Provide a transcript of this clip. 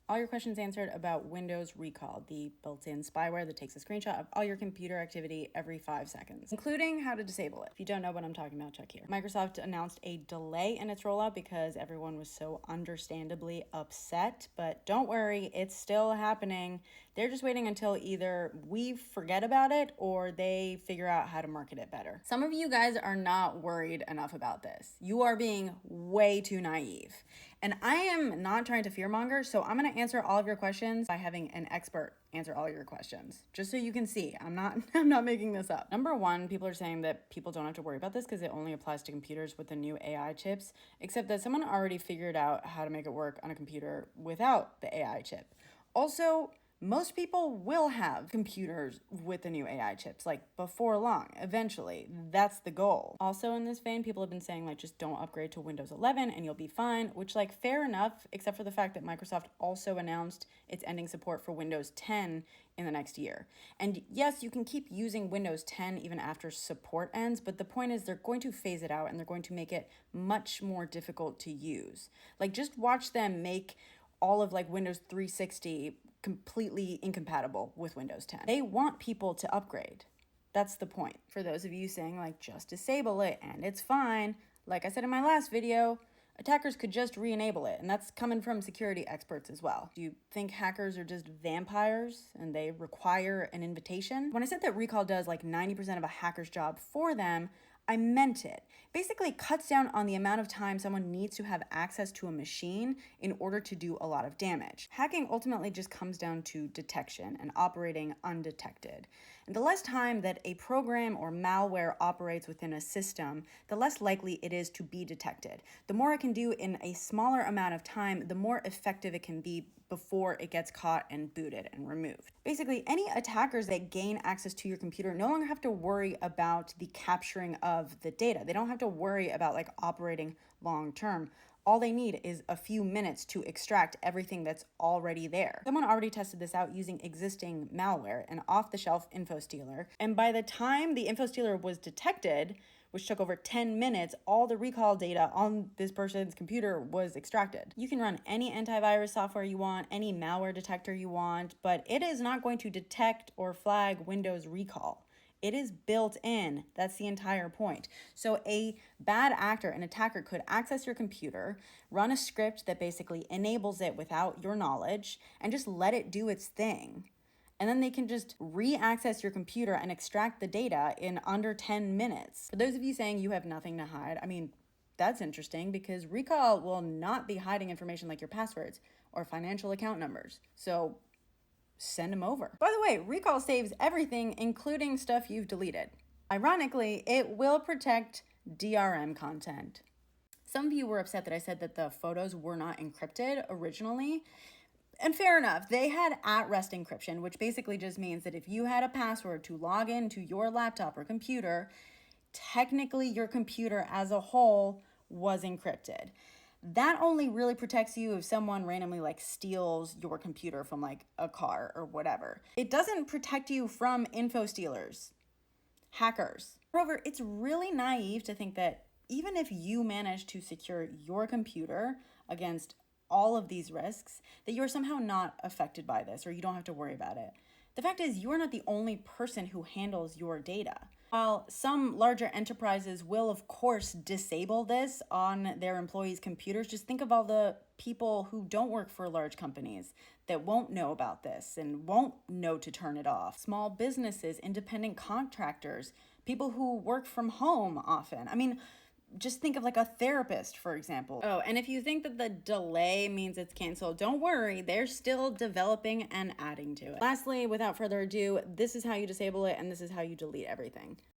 all your questions answered about Windows Recall, the built-in spyware that takes a screenshot of all your computer activity every 5 seconds, including how to disable it. If you don't know what I'm talking about, check here. Microsoft announced a delay in its rollout because everyone was so understandably upset, but don't worry, it's still happening. They're just waiting until either we forget about it or they figure out how to market it better. Some of you guys are not worried enough about this. You are being way too naive. And I am not trying to fearmonger, so I'm gonna answer all of your questions by having an expert answer all your questions, just so you can see I'm not making this up. Number one, people are saying that people don't have to worry about this because it only applies to computers with the new AI chips, except that someone already figured out how to make it work on a computer without the AI chip. Also, most people will have computers with the new AI chips, like before long, eventually. That's the goal. Also in this vein, people have been saying like, just don't upgrade to Windows 11 and you'll be fine, which like fair enough, except for the fact that Microsoft also announced it's ending support for Windows 10 in the next year. And yes, you can keep using Windows 10 even after support ends, but the point is they're going to phase it out and they're going to make it much more difficult to use. Like just watch them make all of like Windows 360 completely incompatible with Windows 10. They want people to upgrade. That's the point. For those of you saying like, just disable it and it's fine, like I said in my last video, attackers could just re-enable it, and that's coming from security experts as well. Do you think hackers are just vampires and they require an invitation? When I said that Recall does like 90% of a hacker's job for them, I meant it. Basically cuts down on the amount of time someone needs to have access to a machine in order to do a lot of damage. Hacking ultimately just comes down to detection and operating undetected. And the less time that a program or malware operates within a system, the less likely it is to be detected. The more it can do in a smaller amount of time, the more effective it can be before it gets caught and booted and removed. Basically, any attackers that gain access to your computer no longer have to worry about the capturing of the data. They don't have to worry about like operating long term. All they need is a few minutes to extract everything that's already there. Someone already tested this out using existing malware, an off-the-shelf info stealer, and by the time the info stealer was detected, which took over 10 minutes, all the recall data on this person's computer was extracted. You can run any antivirus software you want, any malware detector you want, but it is not going to detect or flag Windows Recall. It is built in. That's the entire point. So a bad actor, an attacker, could access your computer, run a script that basically enables it without your knowledge, and just let it do its thing. And then they can just re-access your computer and extract the data in under 10 minutes. For those of you saying you have nothing to hide, I mean, that's interesting because Recall will not be hiding information like your passwords or financial account numbers. So send them over. By the way, Recall saves everything, including stuff you've deleted. Ironically, it will protect DRM content. Some of you were upset that I said that the photos were not encrypted originally. And fair enough, they had at-rest encryption, which basically just means that if you had a password to log into your laptop or computer, technically your computer as a whole was encrypted. That only really protects you if someone randomly like steals your computer from like a car or whatever. It doesn't protect you from info stealers, hackers. Moreover, it's really naive to think that even if you manage to secure your computer against all of these risks, that you're somehow not affected by this or you don't have to worry about it. The fact is, you are not the only person who handles your data. While some larger enterprises will, of course, disable this on their employees' computers, just think of all the people who don't work for large companies that won't know about this and won't know to turn it off. Small businesses, independent contractors, people who work from home often. I mean, just think of like a therapist, for example. Oh, and if you think that the delay means it's canceled, don't worry, they're still developing and adding to it. Lastly, without further ado, this is how you disable it and this is how you delete everything.